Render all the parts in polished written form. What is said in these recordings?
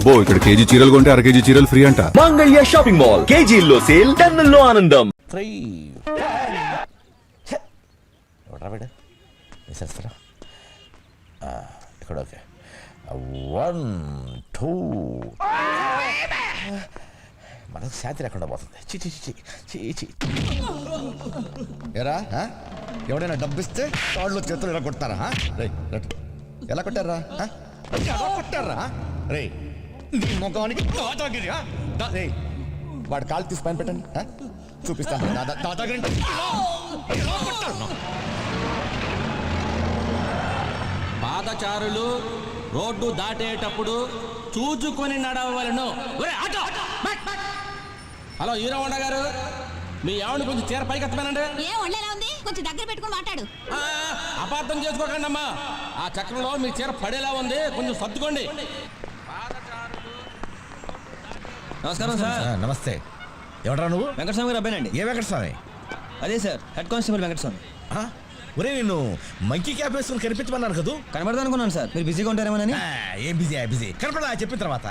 అబ్బో ఇక్కడ కేజీ చీరలు కొంటే అర కేజీ చీరలు ఫ్రీ అంట. మంగళ్య షాపింగ్ మాల్, కేజీల్లో సేల్, టన్నుల్లో ఆనందం. ఇక్కడ ఓకే 1 2 మనకు శాంతి లేకుండా పోతుంది. ఎరా ఎవడైనా డబ్బిస్తే కాళ్ళు చేతులు ఎలా కొట్టారా? ఎలా కొట్టారా? కొట్టారా రే ముఖానికి రే వాడు కాలు తీసి పైన పెట్టండి చూపిస్తాను. దాదాగిరి పాదచారులు రోడ్డు దాటేటప్పుడు చూచుకొని నడవలను. హలో హీరో హోండా గారు, మీ ఆవిడ కొంచెం చీర పైకి ఎత్తమేనండి. కొంచెం దగ్గర పెట్టుకుని మాట్లాడు. అపార్థం చేసుకోకండి అమ్మా, ఆ చక్రంలో మీ చీర పడేలా ఉంది, కొంచెం సర్దుకోండి. నమస్కారం సార్. నమస్తే. ఎవడరా నువ్వు? వెంకటస్వామి గారు అబ్బాయినండి. ఏ వెంకటస్వామి? అదే సార్, హెడ్ కానిస్టేబుల్ వెంకటస్వామి. ఒరే నిన్ను మంకీ క్యాప్ వేసుకుని కనిపించమన్నాను కదా. కనబడదా అనుకున్నాను సార్, మీరు బిజీగా ఉంటారేమోనని. ఏం బిజీ కనపడా చెప్పిన తర్వాత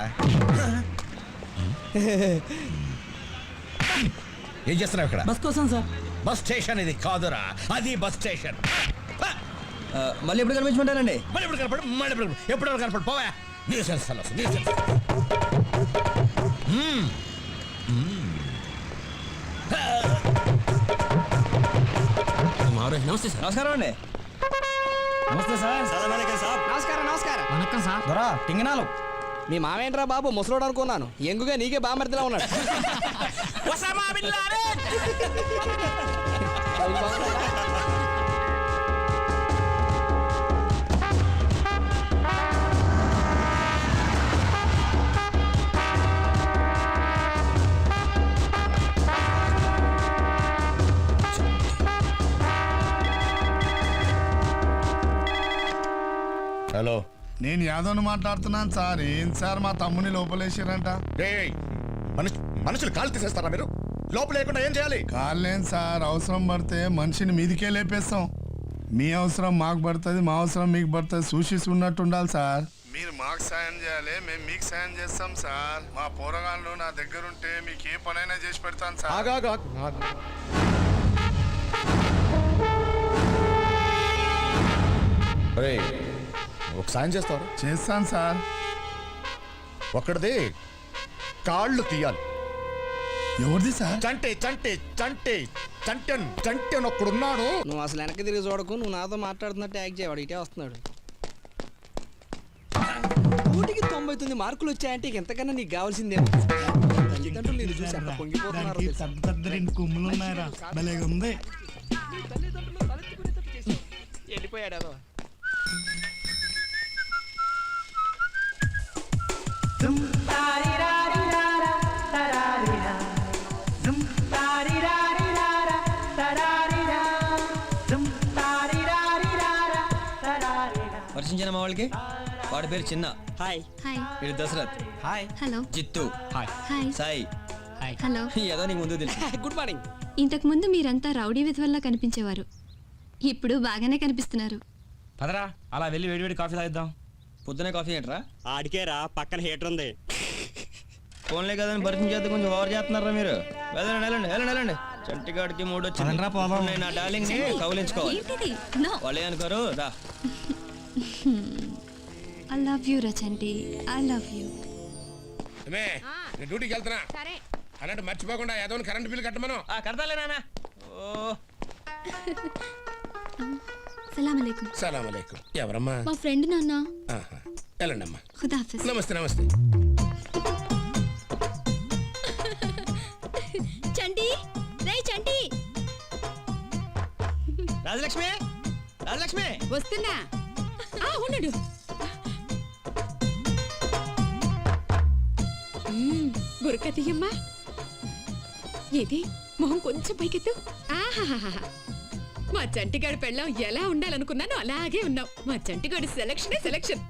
ఏం చేస్తున్నావు ఇక్కడ? బస్ కోసం సార్. బస్ స్టేషన్ ఇది కాదురా, అది బస్ స్టేషన్. మళ్ళీ ఎప్పుడు కనిపించమంటారండి? మళ్ళీ ఎప్పుడు కనపడు పోవా. నమస్తే సార్. నమస్కారం అండి. నమస్తే సార్. నమస్కారం. వనక్కం సార్. దొరా టింగనాలు. మీ మావేంట్రా బాబు, ముసలోడు అనుకున్నాను. ఎంగుగా నీకే బామర్దిలా ఉన్నాడు. హలో, నేను యాదవ్ని మాట్లాడుతున్నాను సార్. ఏం సార్ మా తమ్ముని లోపలేసారంట. మనుషులు కాలు తీసేస్తారా మీరు? లోపల లేకుండా ఏం చేయాలి? కాళ్ళేం సార్, అవసరం పడితే మనిషిని మీదికే లేపేస్తాం. మీ అవసరం మాకు పడుతుంది, మా అవసరం మీకు పడుతుంది. సూచిస్తూ ఉన్నట్టు ఉండాలి సార్. మీరు మాకు సాయం చేయాలి, మేము మీకు సాయం చేస్తాం సార్. మా పోరగాళ్ళు నా దగ్గర ఉంటే మీకు ఏ పనైనా చేసి పెడతాను సార్. ఒక సాయం చేస్తారు? చేస్తాను సార్. ఒక్కడిది కాళ్ళు తీయాలి. ఎవరిది సార్? చంటెన్ ఒక్కడున్నాడు. నువ్వు అసలు వెనక్కి తిరిగి చూడకు. నువ్వు నాతో మాట్లాడుతున్నట్టు యాక్ట్ చేయవాడు. ఇటే వస్తున్నాడు. 100కి 99 మార్కులు వచ్చాయంటే ఇంతకన్నా నీకు కావాల్సిందేమో. తల్లిదండ్రులు నేను చూసి అంత పొంగిపోతున్నారు. వెళ్ళిపోయాడు. వర్షించిన మా వాళ్ళకి. వాడి పేరు చిన్న. హాయ్. వీడు దశరథ్. హాయ్. హలో. జిత్తు. హాయ్. సాయి. హలో. ఏదో నీకు ముందు తెలుసు. Good morning. ఇంతకు ముందు మీరంతా రౌడీ విధవల్లా కనిపించేవారు, ఇప్పుడు బాగానే కనిపిస్తున్నారు. పదరా అలా వెళ్ళి వేడివేడి కాఫీ తాగిద్దాం. పొద్దునే కాఫీ ఏంట్రా? ఆడికేరా, పక్కన హీటర్ ఉంది. ఫోన్లే కదని పరిచయం చేస్తే కొంచెం ఓవర్ చేస్తున్నారా మీరు? వెళ్ళండి. చంటిగాడికి 3 వచ్చింది. నా డార్లింగ్ ని కౌలించుకోవాలి. వాళ్ళే అనుకోరు. రా. ఐ లవ్ యూ రచంటి, ఐ లవ్ యూ. డ్యూటీకి వెళ్తున్నా అన్నట్టు మర్చిపోకుండా ఏదో కరెంట్ బిల్ కట్టమను. కడతాలే నాన్న. సలాం అలైకుం. ఎవరమ్మా? మా ఫ్రెండ్ నాన్న. వెళ్ళండి అమ్మా. ఖుదాఫిజ్. నమస్తే. చంటి, రేయ్ చంటి. రాజలక్ష్మి వస్తున్నా. ఉన్నాడు. బురక తీయమ్మా. ఏది మొహం కొంచెం పైకెత్తు. మా చంటిగాడి పెళ్ళం ఎలా ఉండాలనుకున్నానో అలాగే ఉన్నావు. మా చంటిగాడి సెలక్షన్.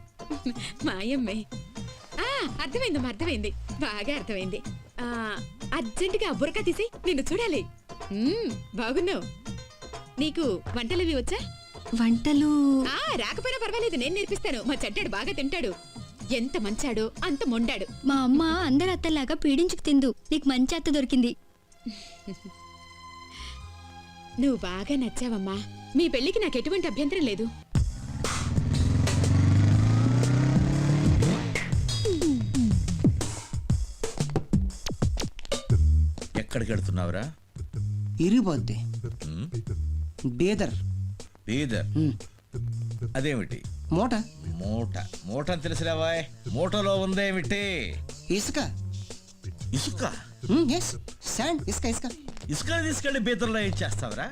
మాయమ్మే. అర్థమైంది, బాగా అర్థమైంది. అర్జెంటుగా బురక తీసి నిన్ను చూడాలి. బాగున్నావు. నీకు వంటలవి వచ్చా? వంటలు రాకపోయినా పర్వాలేదు, నేను నేర్పిస్తాను. మా చంటాడు బాగా తింటాడు. ఎంత మంచాడో అంత మొండాడు. మా అమ్మ అందరి అత్తలాగా పీడించుకు తిందు, నీకు మంచి అత్త దొరికింది. నువ్వు బాగా నచ్చావమ్మా. మీ పెళ్లికి నాకు ఎటువంటి అభ్యంతరం లేదు. ఎక్కడికి వెళ్తున్నావురా? ఇరిగిపోద్ది. బేదర్ బీదర్. అదేమిటి? మూట మూట. మూట అని తెలిసిరావా? మూటలో ఉందేమిటి? ఇసుక. ఇసుక. Yes sand. ఇసుక ఇసుక ఇసుకలో తీసుకెళ్లి బీదర్లో ఏం చేస్తావురా?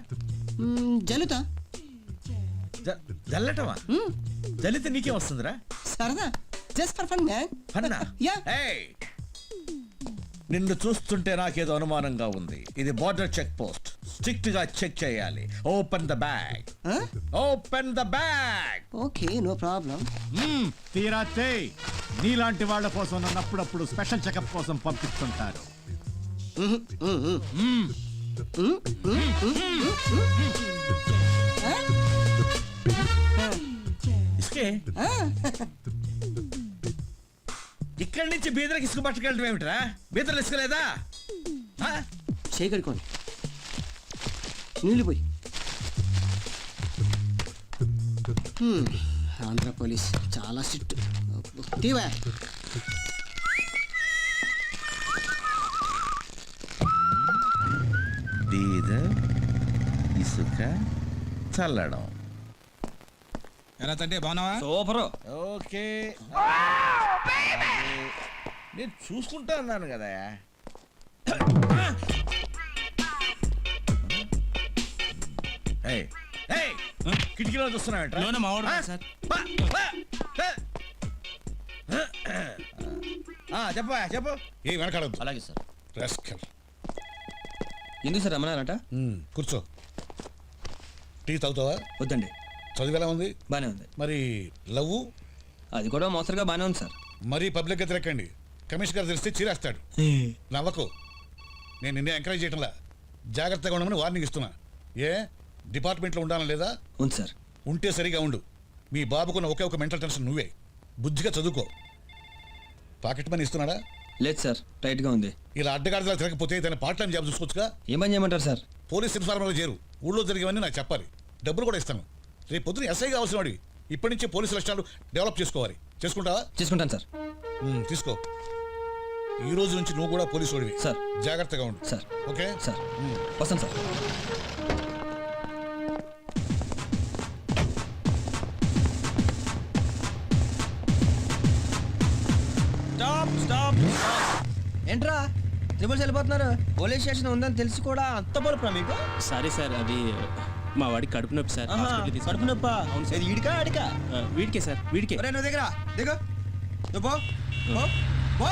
జలుతా. జల్లటమా? జల్లితే నీకేం వస్తుందిరా? సరదా. Just for fun man. ఫన్నా? Yeah. ఏయ్! నిన్ను చూస్తుంటే నాకేదో అనుమానంగా ఉంది. ఇది బార్డర్ చెక్ పోస్ట్. స్ట్రిక్ట్ గా చెక్ చేయాలి. Open the bag. Open the bag. Okay, no problem. తీరాతే నీలాంటి వాళ్ళ కోసం నన్ను అప్పుడప్పుడు స్పెషల్ చెకప్ కోసం పంపిస్తుంటారు. ఇసుకే? ఇక్కడి నుంచి బీదర్కి ఇసుక పట్టుకెళ్ళడం ఏమిట్రా? బీదర్లు ఇసుకలేదా? చేయగడుకోండి. నీళ్ళు పోయి. ఆంధ్ర పోలీస్ చాలా స్ట్రిక్ట్. తీవా. బీదర్ ఇసుక చల్లడం. ఎలా తంటే బాగున్నావా? సూపర్. ఓకే, నేను చూసుకుంటా అన్నాను కదా. కిటికీలో చూస్తున్నావేంట్రా? చెప్పా చెప్పు. ఏ వెనకాడద్దు. అలాగే సార్. రాస్కల్. ఎందుకు సార్ రమ్మన్నారట? కూర్చో. టీ తాగుతావా? వద్దండి. చదువు ఎలా ఉంది? బానే ఉంది. మరి లవ్? అది కూడా మోసరుగా బానే ఉంది సార్. మరీ పబ్లిక్ గా తిరగండి. కమిషనర్ గారు తెలిస్తే చీరేస్తాడు. నవ్వకు. నేను నిన్నే ఎంకరేజ్ చేయటంలా, జాగ్రత్తగా ఉండమని వార్నింగ్ ఇస్తున్నా. ఏ డిపార్ట్మెంట్లో ఉండాలని లేదా? ఉంది సార్. ఉంటే సరిగా ఉండు. మీ బాబుకున్న ఒకే ఒక మెంటల్ టెన్షన్ నువ్వే. బుద్ధిగా చదువుకో. పాకెట్ మనీ ఇస్తున్నాడా? లేదు సార్, టైట్ గా ఉంది. ఇలా అడ్డగాడిలా తిరగకపోతే తన పార్ట్ టైం జాబ్ చూసుకోవచ్చుగా. ఏం పని చేయమంటారు సార్? పోలీస్ ఇన్ఫార్మర్లో చేరు. ఊళ్ళో జరిగేవన్నీ నాకు చెప్పాలి. డబ్బులు కూడా ఇస్తాను. రేపు పొద్దున ఎస్ఐ కావాల్సిన వాడి. ఇప్పటి నుంచే పోలీసు లక్షణాలు డెవలప్ చేసుకోవాలి. చేసుకుంటావా? చేసుకుంటాను సార్. తీసుకో. ఈ రోజు నుంచి నువ్వు కూడా పోలీసు వాడివి. సార్. జాగ్రత్తగా ఉండు. సార్. Okay sir. వస్తాను సార్. Stop stop. ఏంట్రా ట్రిపుల్స్ వెళ్ళిపోతున్నారు? పోలీస్ స్టేషన్ ఉందని తెలిసి కూడా అంత బలుపురా మీకు? సారీ సార్, అది మా వాడికి కడుపు నొప్పి సార్. కడుపు నొప్ప? అవును సార్. ఈడికా ఆడికా? వీడికే సార్, వీడికే. నువ్వు దగ్గర దిగు. నువ్వు పో. పో. పో.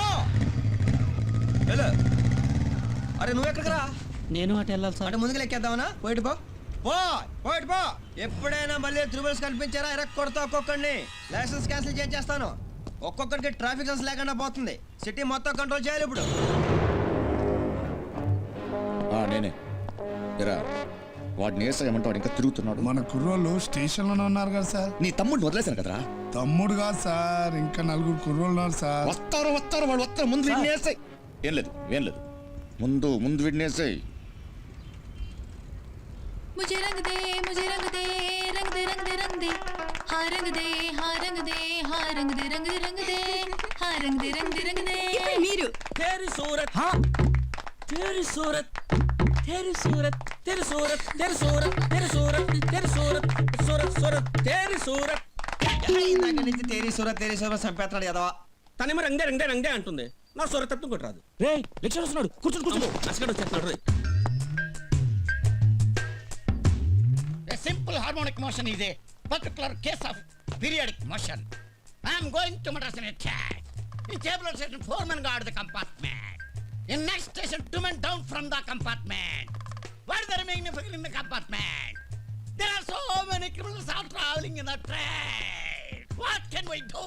వెళ్ళు. అరే నువ్వు ఎక్కడికి రా? నేను అటు వెళ్ళాలి సార్. అంటే ముందుకు లెక్కేద్దామనా? పోయిటు పో. పో పోయిటు పో. ఎప్పుడైనా మళ్ళీ త్రిబుల్స్ కనిపించారా ఎరక్ కొడతా ఒక్కొక్కడిని. లైసెన్స్ క్యాన్సిల్ చేసేస్తాను. ఒక్కొక్కడికి ట్రాఫిక్ సెన్స్ లేకుండా పోతుంది. సిటీ మొత్తం కంట్రోల్ చేయాలి ఇప్పుడు. నేనే వాడిని వేసేయమంటాడు. ఇంకా తిరుగుతున్నాడు. మన కుర్రోళ్ళు స్టేషన్లోనే ఉన్నారు కదా సార్. నీ తమ్ముడిని వదిలేశాను కదరా? తమ్ముడు కాదు సార్, ఇంకా 4 కుర్రోళ్ళు ఉన్నారు సార్. వస్తారు వాళ్ళు వస్తారు. ముందు వీడిని వేసేయ్. ఏం లేదు ముందు వీడిని వేసేయ్. मुझे रंग दे रंग दे रंग दे रंग दे रंग दे हाँ रंग दे हाँ रंग दे हाँ रंग दे रंग दे रंग दे हाँ रंग दे रंग दे रंग दे. మీరు तेरी सूरत हाँ तेरी सूरत तेरी सूरत तेरी सूरत तेरी सूरत तेरी सूरत तेरी सूरत सूरत सूरत तेरी सूरत. ఇందాక నుంచి తేరీ సూరత్ చంపేస్తున్నాడు ఎదవా. తనేమో రంగే అంటుంది. నా సూరత్ తప్ప కొట్టు రాదు. రే లెక్చర్ వస్తున్నాడు. కూర్చో అసలు వచ్చేస్తున్నాడు. రే simple harmonic motion is a particular case of periodic motion. I am going to Madras in a chat. In table station, 4 men guard the compartment. In next station, 2 men down from the compartment. What is the remaining figure in the compartment? There are so many criminals all traveling in the train. What can we do?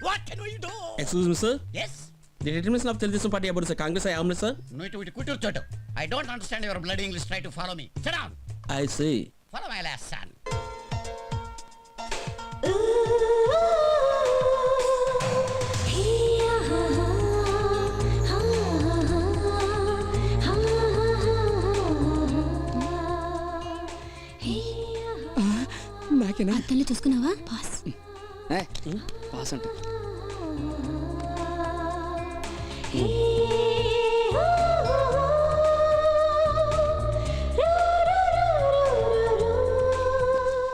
What can we do? Excuse me, sir. Yes? The determination of Telugu Party about the Congress I am, sir. No, it. I don't understand your bloody English. Try to follow me. Sit down. I see. Follow my lesson. అన్ని చూసుకున్నావా pass pass అంటే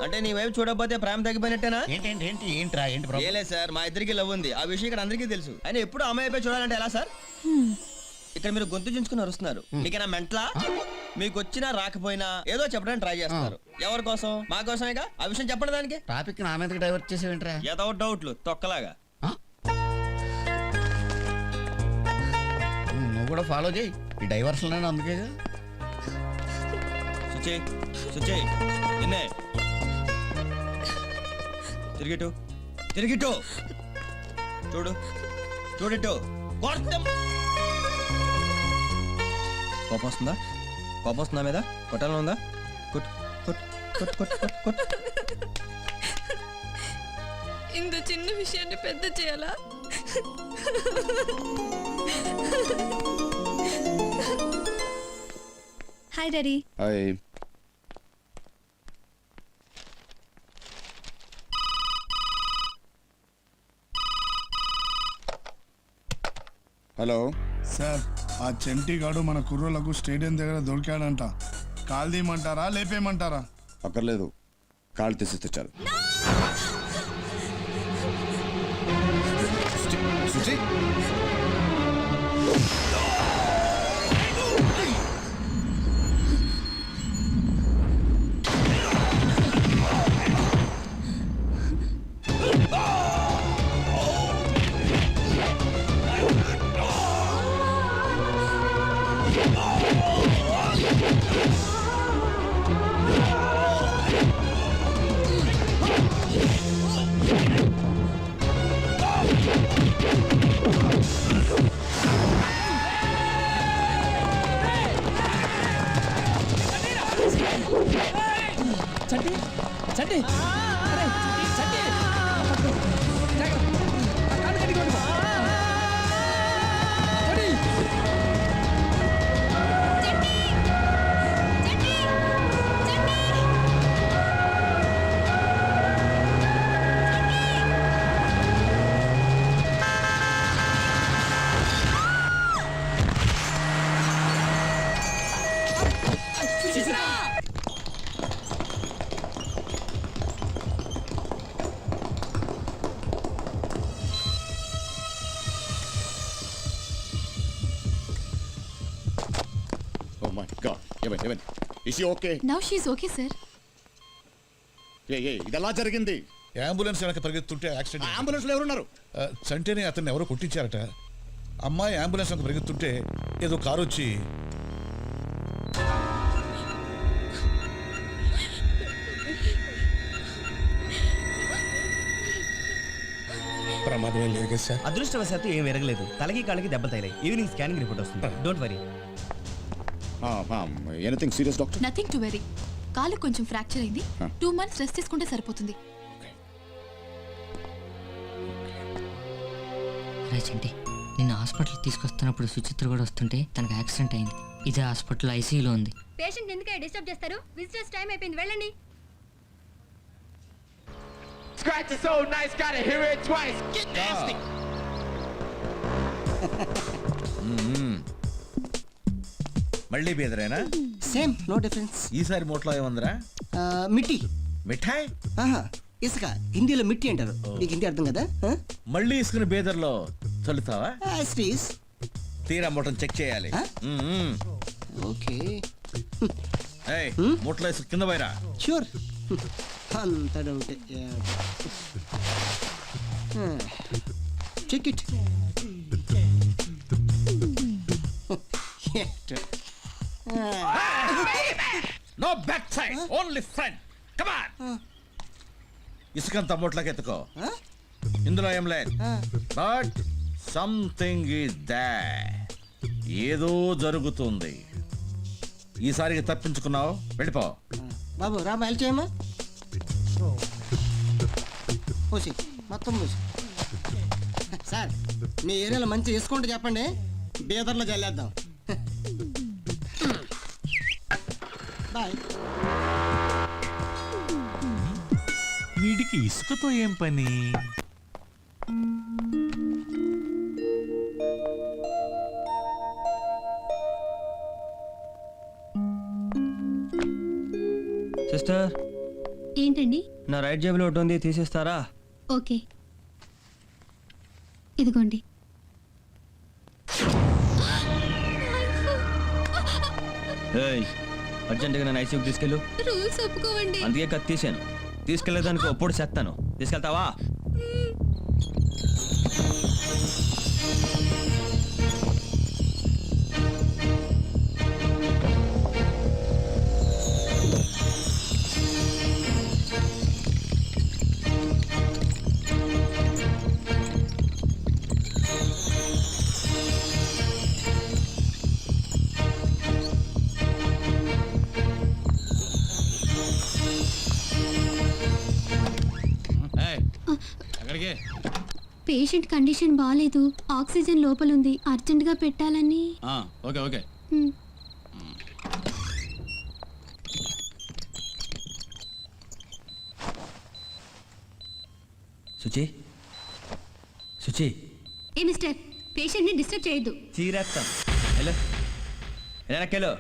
అంటే నీ వైపు చూడకపోతే ప్రేమ తగ్గిపోయినట్టేనా? ఏంట్రా ఏంటి problem? ఏలే sir, మా ఇద్దరికి లవ్ ఉంది, ఆ విషయం ఇక్కడ అందరికీ తెలుసు. అయినా ఎప్పుడు అమ్మాయి వైపే చూడాలంటే ఎలా సార్? ఇక్కడ మీరు గొంతు చించుకుని అరుస్తున్నారు, మీకేనా మెంట్లా? మీకు వచ్చినా రాకపోయినా ఏదో చెప్పడానికి ట్రై చేస్తున్నారు. ఎవరి కోసం? మా కోసమేగా. ఆ విషయం చెప్పండి దానికి. టాపిక్ నా మీదకి డైవర్ట్ చేసేవేంట్రా? ఏదో డౌట్లు తొక్కలాగా. నువ్వు కూడా ఫాలో చేయి ఈ డైవర్షన్ అని అందుకే. సుచే సుచే నిన్నే తిరిగిటు తిరిగిటు చూడు చూడిటు. కోపం వస్తుందా? కోపం వస్తుందా మీద? కొట్టాలని ఉందా? కొట్ కొట్ కొట్ కొట్ కొట్ కొట్. ఇంత చిన్న విషయాన్ని పెద్ద చేయాలా? Hi daddy. హలో సార్ ఆ చెంటి గాడు మన కుర్రోళ్ళకు స్టేడియం దగ్గర దొరికాడంట. కాల్ తీయమంటారా లేపేయమంటారా? అక్కర్లేదు, కాళ్ళు తీసి తెచ్చారు. శుచి చంటి చంటి అరే చంటి ఓ మై గాడ్, ఏమన్ is she okay? Now she is okay sir. ఇదెలా జరిగింది? అంబులెన్స్ వెనక పరిగెత్తుంటే యాక్సిడెంట్. అంబులెన్స్ లో ఎవరున్నారు? చంటేనే అతన్ని ఎవరో కొట్టించారట. అమ్మాయి అంబులెన్స్ వెనక పరిగెత్తుంటే ఏదో కారు వచ్చి ప్రమాదం ఏం లేదు కదా సార్? అదృష్టవశాత్తు ఏం ఎరగలేదు. తలకి కాళ్ళకి దెబ్బలు తగిలాయి. ఈవినింగ్ స్కానింగ్ రిపోర్ట్ వస్తుంది. Don't worry. Anything serious doctor? Nothing to very. కాలు కొంచెం ఫ్రాక్చర్ అయింది. 2 months రెస్ట్ తీసుకుంటే సరిపోతుంది. చంటి నిన్న హాస్పిటల్ తీసుకొస్తున్నప్పుడు సుచిత్ర కూడా వస్తుంటే తనకు యాక్సిడెంట్ అయింది. ఇదే హాస్పిటల్ ఐసీయూలో ఉంది. పేషెంట్ ఎందుకే డిస్టర్బ్ చేస్తారు? విజిటర్స్ టైం అయిపోయింది, వెళ్ళండి. Scratch is so nice, gotta hear it twice. Get nasty. మళ్ళీ బేదరేనా? Same no difference. ఈసారి మూట్లో ఏముందిరా? మిట్టి మిఠాయి. ఇసుక హిందీలో మిట్టి అంటారు. నీకు హిందీ అర్థం కదా? మళ్ళీ ఇసుకుని బేదర్లో చల్లుతావా? తీరా మూటను చెక్ చేయాలి. ఓకే ఏయ్, మూటలో ఇసుక కింద పోయిరా. షూర్. అంత డౌటే. Check it. No back side, only front. Come on. ఇసుకంత మూటలోకి ఎత్తుకో. ఇందులో ఏం లేదు. But something is there. ఏదో జరుగుతుంది. ఈసారికి తప్పించుకున్నావు, వెళ్ళిపో. బాబు రా బయలు చేయమ్మా. పోసి మొత్తం పోసి. సార్ మీ ఏరియాలో మంచి ఇసుకుంటే చెప్పండి, బీదర్లో జల్లేద్దాం. బాయ్. వీడి వీడికి ఇసుకతో ఏం పని? సిస్టర్, ఏంటండి? నా రైట్ జేబులో ఒకటి ఉంది, తీసేస్తారా? ఓకే, ఇదిగోండి. ఏయ్, అర్జెంటుగా నేను ఐసీయూకి తీసుకెళ్ళు. రూల్స్ ఒప్పుకోవండి. అందుకే కత్తి తీసాను. తీసుకెళ్లేదానికి ఒప్పుడు చేస్తాను. తీసుకెళ్తావా? పేషెంట్ కండిషన్ బాగాలేదు, ఆక్సిజన్ లోపలుంది, అర్జెంటుగా పెట్టాలని. Okay okay. సుచి, సుచి. ఏ మిస్టర్, పేషెంట్ని డిస్టర్బ్ చేయొద్దు. చీరేస్తాను. హలో, వెనకెళ్ళు.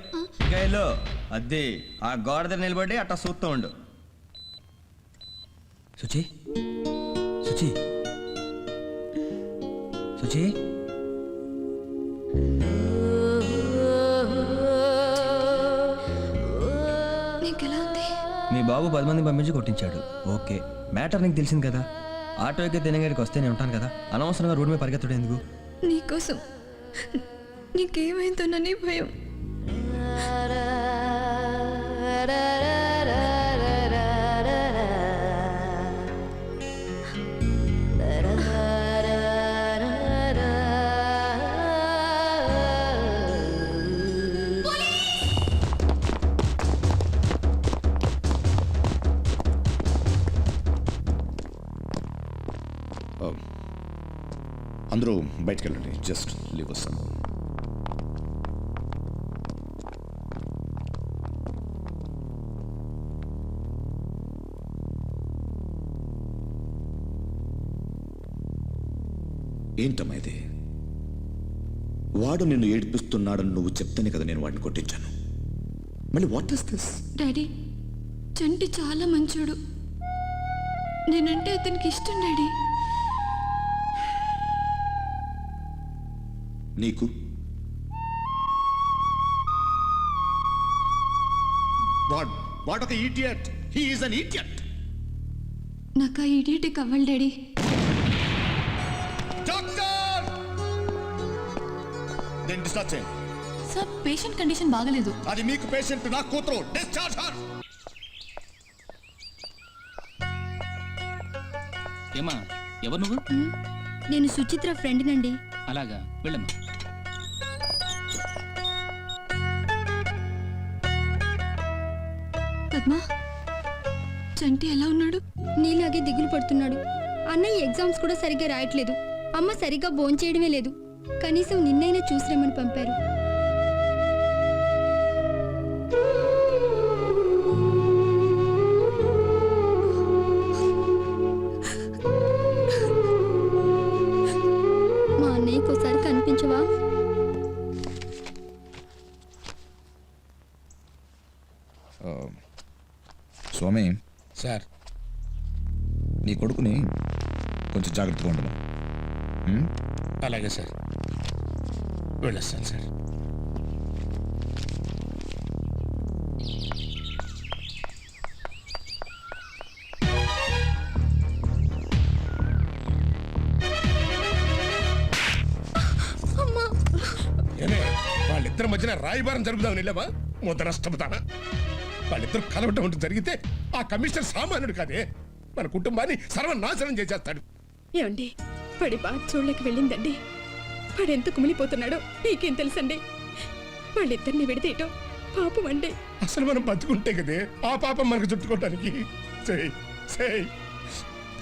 ఇంకా వెళ్ళు. అద్దె ఆ గోడ దగ్గర నిలబడి అట్టా చూస్తూ ఉండు. సుచి, సుచి, సుచి. నీకెలా ఉంది? మీ బాబు 10 మందిని పంపించి కొట్టించాడు. ఓకే, మ్యాటర్ నీకు తెలిసింది కదా. ఆటో ఎక్కి తినగడికి వస్తే నేను ఉంటాను కదా. అనవసరంగా రోడ్డు మీద పరిగెత్తడం ఎందుకు? నీకోసం. నీకేమైందోనని భయం. అందరూ బయటకు వెళ్ళండి. Just leave us. ఏంటమ్మా ఇది? వాడు నిన్ను ఏడిపిస్తున్నాడని నువ్వు చెప్తేనే కదా నేను వాడిని కొట్టించాను. మళ్ళీ వాట్ ఇస్ దిస్? డాడీ, చంటి చాలా మంచోడు. నేనంటే అతనికి ఇష్టం డాడీ. నీకు వాడొక idiot. He is an idiot. నాకు ఆ ఇడియట్ కవ్వాలి డాడీ. డాక్టర్, నేను డిశ్చార్జ్ చేయండి. సార్, పేషెంట్ కండిషన్ బాగలేదు. అది మీకు పేషెంట్, నా కూతురు. Discharge her. ఏమా, ఎవరు నువ్వు? నేను సుచిత్ర ఫ్రెండ్ నండి. అలాగా, వెళ్ళమ్మా. పద్మా, చంటి ఎలా ఉన్నాడు? నీలాగే దిగులు పడుతున్నాడు. అన్నయ్య ఎగ్జామ్స్ కూడా సరిగ్గా రాయట్లేదు. అమ్మ సరిగ్గా భోంచేయడమే లేదు. కనీసం నిన్నైనా చూసిరమ్మని పంపారు. మా అన్నయ్యకి ఒకసారి కనిపించవా? స్వామి సార్, నీ కొడుకుని కొంచెం జాగ్రత్తగా ఉండను. అలాగే సార్, వెళ్ళొస్తాను సార్. ఏమే, వాళ్ళిద్దరి మధ్యన రాయబారం జరుపుదామని వెళ్ళావా? ముద్ద నష్టపోతానా? వాళ్ళిద్దరు కలవటం అంటూ జరిగితే ఆ కమిషనర్ సామాన్యుడు కాదే, మన కుటుంబాన్ని సర్వనాశనం చేసేస్తాడు. ఏమండి, పడి బాగా చూడలేక వెళ్ళిందండి. వాడెంత కుమిలిపోతున్నాడో నీకేం తెలుసండి? వాళ్ళిద్దరిని విడదీయటం పాపం అండి. అసలు మనం బతుకుంటే కదే ఆ పాపం మనకు చుట్టుకోవటానికి.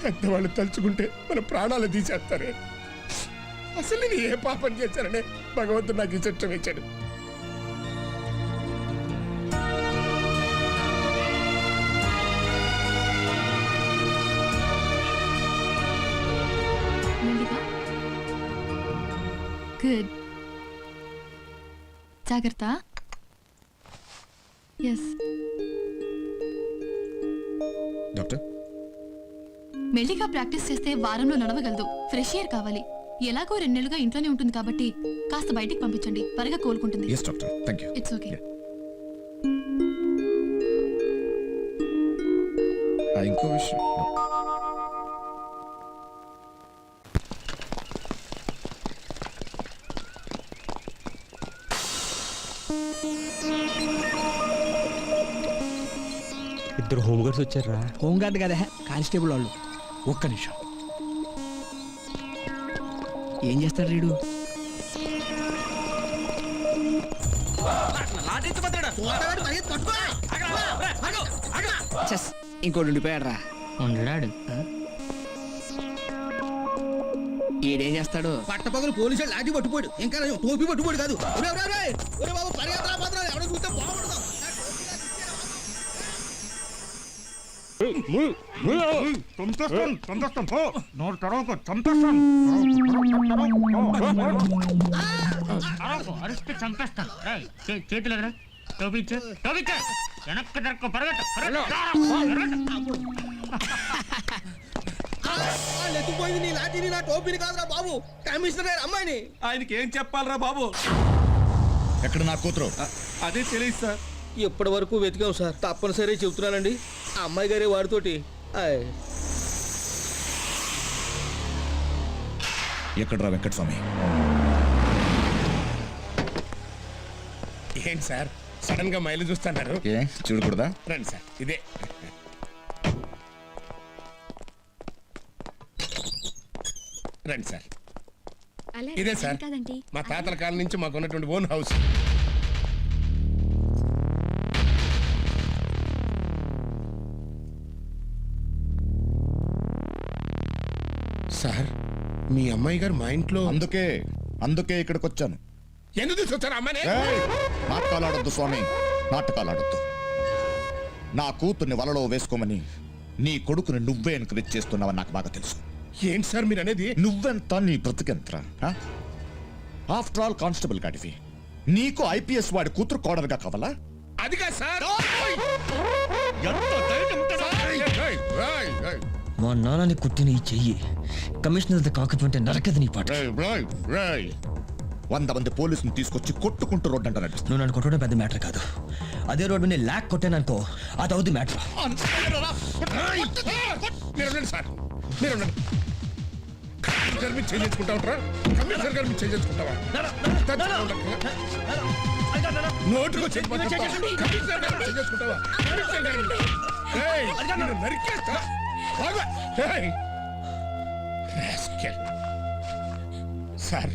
పెద్దవాళ్ళు తలుచుకుంటే మన ప్రాణాలు తీసేస్తారే. అసలు నేను ఏ పాపం చేశాననే భగవంతుడు నాకు ఈ చిత్రం ఇచ్చాడు. గుడ్ జాగ్రత్త ఎస్ డాక్టర్ మెల్లిగా ప్రాక్టీస్ చేస్తే వారంలో నడవగలదు. ఫ్రెష్ ఎయిర్ కావాలి. ఎలాగో 2 నెలలుగా ఇంట్లోనే ఉంటుంది కాబట్టి కాస్త బయటికి పంపించండి. త్వరగా కోలుకుంటుంది. Yes doctor thank you. It's okay. ఇంకో విషయం ఇద్దరు హోమ్ గార్డ్స్ వచ్చారా? హోమ్ గార్డ్ కదా, కానిస్టేబుల్ వాళ్ళు. ఒక్క నిమిషం. ఏం చేస్తారు రీడు? ఇంకోటి ఉండిపోయాడు రా. ఉండడాడు. ఈడేం చేస్తాడు? పట్టపగలు పోలీసులు లాఠీ పట్టుకోడు, ఇంకా టోపీ పట్టుకోడు కాదు. చేతులు ఎదురా, టోపిచ్చే వెనక్కి దొరక ఎత్తుపోయింది నీ లాఠీని, నా టోపీని కాదురా బాబు, కమిషనర్ గారు అమ్మాయిని. ఆయనకి ఏం చెప్పాలరా బాబు? ఎక్కడ నా కూతురు? అదే తెలియదు సార్. ఇప్పటి వరకు వెతికాం సార్, తప్పనిసరి చెబుతున్నానండి. ఆ అమ్మాయి గారే వాడితోటి. ఎక్కడరా వెంకటస్వామి? ఏంటి సార్ సడన్ గా మైలు చూస్తున్నారు? ఏ చూడకూడదా? రండి సార్, ఇదే. రండి సార్, ఇదే సార్ మా తాతల కాలం నుంచి మాకు ఉన్నటువంటి ఓన్ హౌస్. సార్ మీ అమ్మాయి గారు మా ఇంట్లో. అందుకే ఇక్కడికి వచ్చాను. ఎందుకు తీసుకొచ్చారు అమ్మాయిని? నాటకాలు ఆడొద్దు స్వామి, నాటకాలు ఆడొద్దు. నా కూతుర్ని వలలో వేసుకోమని నీ కొడుకుని నువ్వే ఎంకరేజ్ చేస్తున్నావని నాకు బాగా తెలుసు. ఏంటి సార్ మీరు అనేది? నువ్వెంత, నీ బ్రతికెంతరా? ఆఫ్టర్ ఆల్ కానిస్టేబుల్ గాడివి, నీకు ఐపీఎస్ వాడి కూతురు కోడలుగా కావాలా? అది కాదు సార్. మా నాన్నని కుట్టిన ఈ చెయ్యి కమిషనర్ కాకపోతే నరకదు నీ పాట. 100 మంది పోలీసుని తీసుకొచ్చి కొట్టుకుంటూ రోడ్డు అంట నడుస్తుంది. నువ్వు నన్ను కొట్టడం పెద్ద మ్యాటర్ కాదు. అదే రోడ్డు నేను ల్యాక్ కొట్టాననుకో, అది అవుతుంది మ్యాటర్. మీరు సార్, మీరు చేసుకుంటావా? కమిషనర్ గారు మీరు చేసుకుంటావా? నోటుకు చేసుకుంటావా? నరికేస్తా. సార్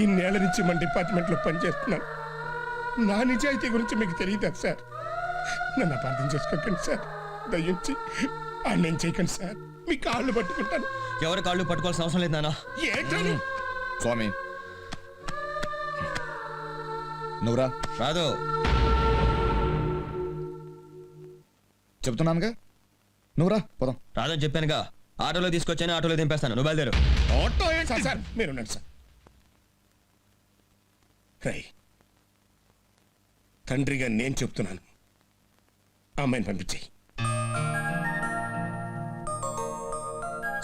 ఇన్నేళ్ల నుంచి మన డిపార్ట్మెంట్ లో పనిచేస్తున్నాను. నా నిజాయితీ గురించి మీకు తెలియదా సార్? నన్ను అపార్థం చేసుకోకండి సార్, దయించి నేను చేయకండి సార్, మీ కాళ్ళు పట్టుకుంటాను. ఎవరి కాళ్ళు పట్టుకోవాల్సిన అవసరం లేదు నాన్న. ఏంటని? స్వామి నువ్వురా. రాదు చెప్తున్నానుగా, నువ్వురా పోదాం. రాదని చెప్పానుగా. ఆటోలో తీసుకొచ్చాను, ఆటోలో దింపేస్తాను. నువ్వు బయలుదేరు. ఆటో ఏంటి సార్? మీరున్నాను సార్. రై తండ్రిగా నేను చెప్తున్నాను, అమ్మాయిని పంపించేయి.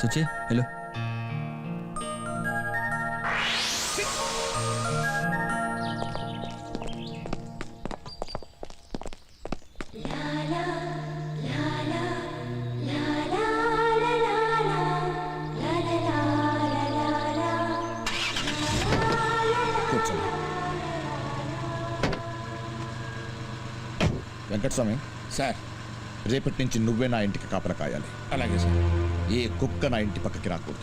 సుచి హలో. వెంకటస్వామి సార్, రేపటి నుంచి నువ్వే నా ఇంటికి కాపలా కాయాలి. అలాగే సార్. ఏ కుక్క నా ఇంటి పక్కకి రాకూడదు.